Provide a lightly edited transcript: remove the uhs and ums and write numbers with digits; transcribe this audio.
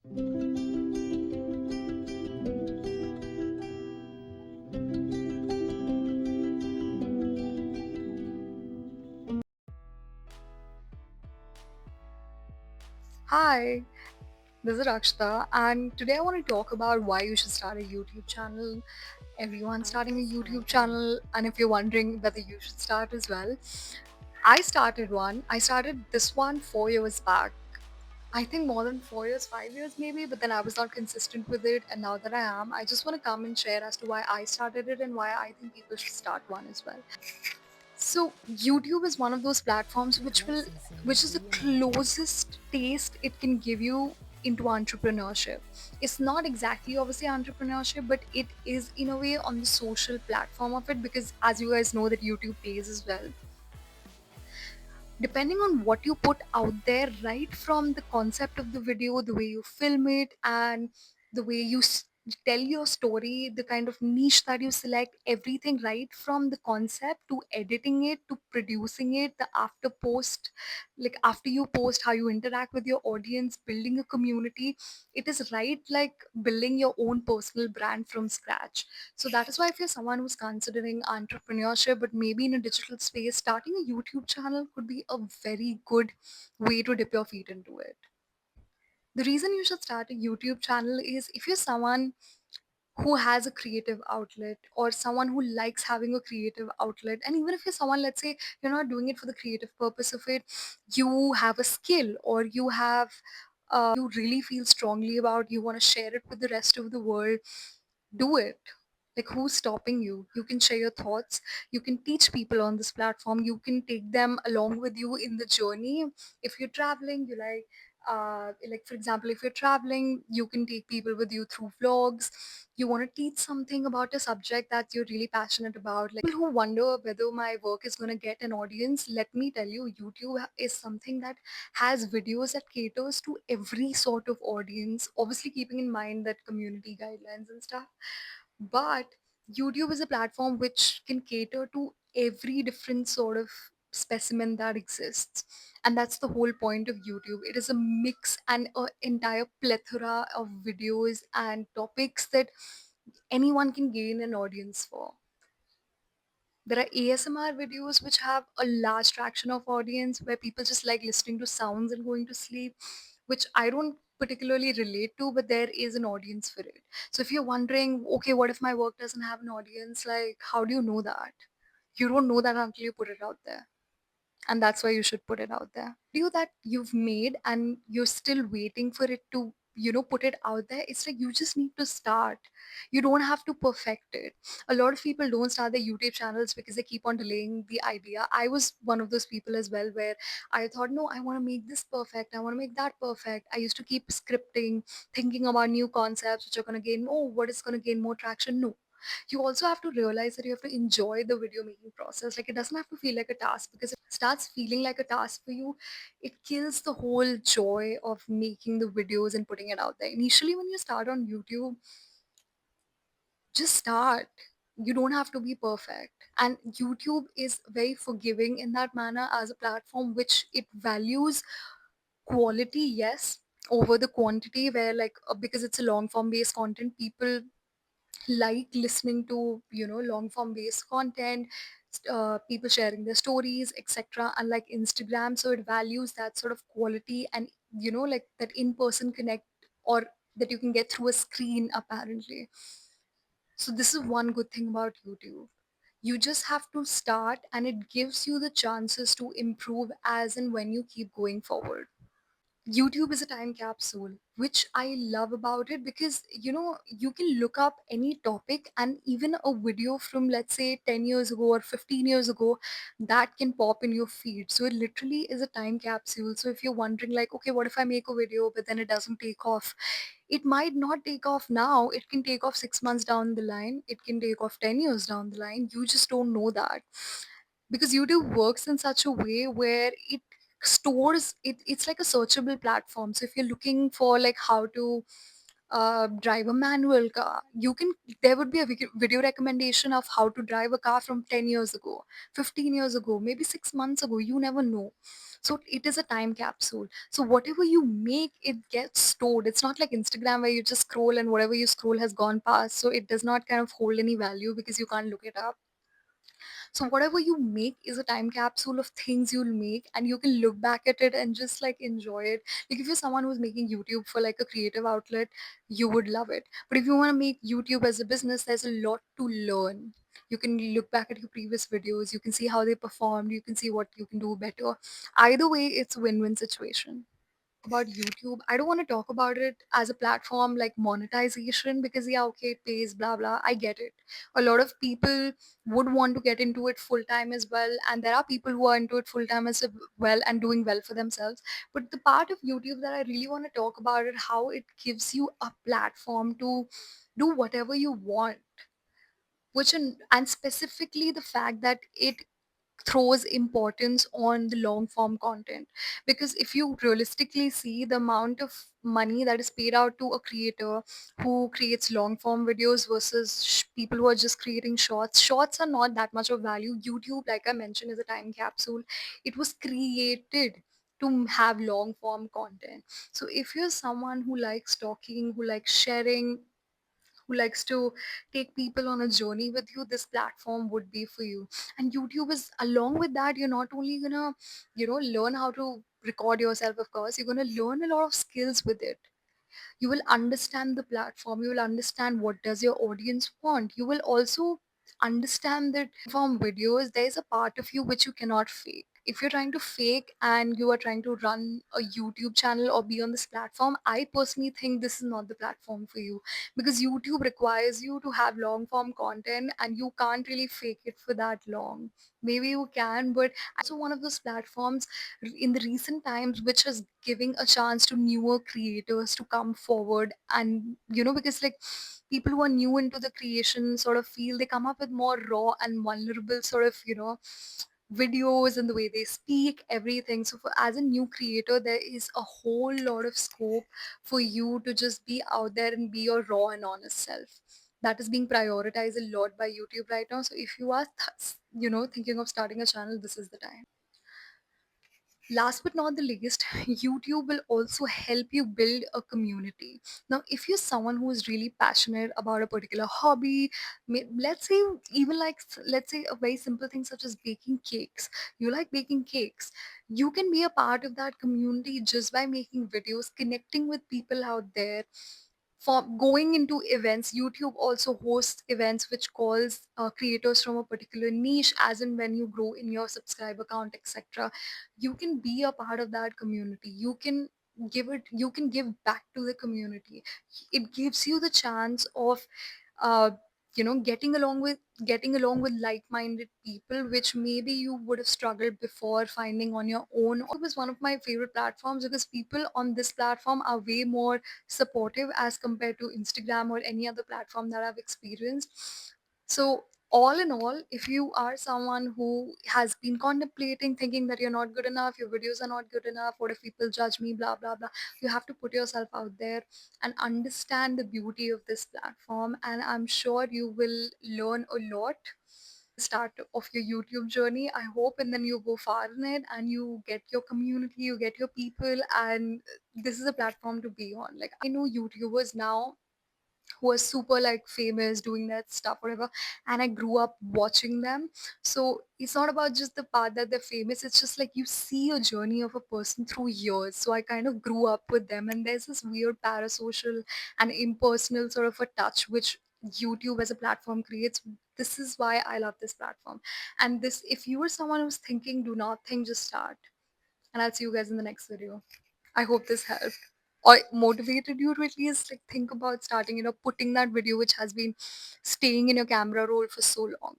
Hi, this is Rakshita, and today I want to talk about why you should start a YouTube channel. Everyone's starting a YouTube channel, and if you're wondering whether you should start as well, I started one. I started this one 4 years back. I think more than 4 years, 5 years maybe, but then I was not consistent with it, and now that I am, I just want to come and share as to why I started it and why I think people should start one as well. So YouTube is one of those platforms which is the closest taste it can give you into entrepreneurship. It's not exactly obviously entrepreneurship, but it is in a way on the social platform of it because as you guys know that YouTube pays as well. Depending on what you put out there, right from the concept of the video, the way you film it, and the way you tell your story, the kind of niche that you select, everything right from the concept to editing it to producing it, the after post, like after you post, how you interact with your audience, building a community, it is right like building your own personal brand from scratch. So that is why if you're someone who's considering entrepreneurship, but maybe in a digital space, starting a YouTube channel could be a very good way to dip your feet into it. The reason you should start a YouTube channel is if you're someone who has a creative outlet or someone who likes having a creative outlet, and even if you're someone, let's say you're not doing it for the creative purpose of it, you have a skill or you have you really feel strongly about, you want to share it with the rest of the world, do it. Like, who's stopping you? You can share your thoughts, you can teach people on this platform, you can take them along with you in the journey. If you're traveling, you like for example, if you're traveling, you can take people with you through vlogs. You want to teach something about a subject that you're really passionate about. Like, people who wonder whether my work is going to get an audience, let me tell you, YouTube is something that has videos that caters to every sort of audience, obviously keeping in mind that community guidelines and stuff. But YouTube is a platform which can cater to every different sort of specimen that exists. And that's the whole point of YouTube. It is a mix and an entire plethora of videos and topics that anyone can gain an audience for. There are ASMR videos which have a large traction of audience where people just like listening to sounds and going to sleep, which I don't particularly relate to, but there is an audience for it. So if you're wondering, okay, what if my work doesn't have an audience? Like, how do you know that? You don't know that until you put it out there. And that's why you should put it out there. Do that you've made and you're still waiting for it to, put it out there. It's like you just need to start. You don't have to perfect it. A lot of people don't start their YouTube channels because they keep on delaying the idea. I was one of those people as well, where I thought, no, I want to make this perfect, I want to make that perfect. I used to keep scripting, thinking about new concepts which are going to gain, oh, what is going to gain more traction. No, you also have to realize that you have to enjoy the video making process. Like, it doesn't have to feel like a task, because if it starts feeling like a task for you, it kills the whole joy of making the videos and putting it out there. Initially, when you start on YouTube, just start. You don't have to be perfect. And YouTube is very forgiving in that manner as a platform which it values quality, yes, over the quantity, where like because it's a long form based content, people like listening to long form based content, people sharing their stories, etc. Unlike Instagram, so it values that sort of quality and like that in person connect, or that you can get through a screen apparently. So this is one good thing about YouTube. You just have to start, and it gives you the chances to improve as and when you keep going forward. YouTube is a time capsule, which I love about it, because you can look up any topic, and even a video from, let's say, 10 years ago or 15 years ago, that can pop in your feed. So it literally is a time capsule. So if you're wondering, like, okay, what if I make a video but then it doesn't take off? It might not take off now. It can take off 6 months down the line. It can take off 10 years down the line. You just don't know that, because YouTube works in such a way where it stores it. It's like a searchable platform. So if you're looking for like how to drive a manual car. You can There would be a video recommendation of how to drive a car from 10 years ago, 15 years ago, maybe 6 months ago. You never know. So it is a time capsule. So whatever you make, it gets stored. It's not like Instagram where you just scroll and whatever you scroll has gone past. So it does not kind of hold any value because you can't look it up. So whatever you make is a time capsule of things you'll make, and you can look back at it and just like enjoy it. Like if you're someone who's making YouTube for like a creative outlet, you would love it. But if you want to make YouTube as a business, there's a lot to learn. You can look back at your previous videos, you can see how they performed, you can see what you can do better. Either way, it's a win-win situation. About YouTube, I don't want to talk about it as a platform like monetization because, yeah, okay, it pays, blah, blah. I get it. A lot of people would want to get into it full time as well. And there are people who are into it full time as well and doing well for themselves. But the part of YouTube that I really want to talk about it, how it gives you a platform to do whatever you want, and specifically the fact that it throws importance on the long form content. Because if you realistically see the amount of money that is paid out to a creator who creates long form videos versus people who are just creating shorts are not that much of value. YouTube, like I mentioned, is a time capsule. It was created to have long form content. So if you're someone who likes talking, who likes sharing, who likes to take people on a journey with you, this platform would be for you. And YouTube is, along with that, you're not only gonna, learn how to record yourself, of course, you're gonna learn a lot of skills with it. You will understand the platform, you will understand what does your audience want. You will also understand that from videos there's a part of you which you cannot fake. If you're trying to fake and you are trying to run a YouTube channel or be on this platform, I personally think this is not the platform for you, because YouTube requires you to have long form content and you can't really fake it for that long. Maybe you can, but also one of those platforms in the recent times which is giving a chance to newer creators to come forward. And because like people who are new into the creation sort of feel, they come up with more raw and vulnerable sort of videos, and the way they speak, everything. So for as a new creator, there is a whole lot of scope for you to just be out there and be your raw and honest self. That is being prioritized a lot by YouTube right now. So if you are thinking of starting a channel, this is the time. Last but not the least, YouTube will also help you build a community. Now, if you're someone who is really passionate about a particular hobby, let's say, even like, let's say a very simple thing such as baking cakes. You like baking cakes, you can be a part of that community just by making videos, connecting with people out there. For going into events, YouTube also hosts events which calls creators from a particular niche, as in when you grow in your subscriber count, etc. You can be a part of that community. You can give back to the community. It gives you the chance of uh, getting along with like-minded people, which maybe you would have struggled before finding on your own. YouTube is one of my favorite platforms because people on this platform are way more supportive as compared to Instagram or any other platform that I've experienced. So, all in all, if you are someone who has been contemplating, thinking that you're not good enough, your videos are not good enough, what if people judge me, blah, blah, blah, you have to put yourself out there and understand the beauty of this platform. And I'm sure you will learn a lot start of your YouTube journey, I hope, and then you go far in it and you get your community, you get your people, and this is a platform to be on. Like, I know YouTubers now who are super like famous doing that stuff, whatever, and I grew up watching them. So it's not about just the part that they're famous, it's just like you see a journey of a person through years. So I kind of grew up with them, and there's this weird parasocial and impersonal sort of a touch which YouTube as a platform creates. This is why I love this platform. And this, if you are someone who's thinking, do not think, just start. And I'll see you guys in the next video. I hope this helped or motivated you to at least like think about starting, putting that video which has been staying in your camera roll for so long.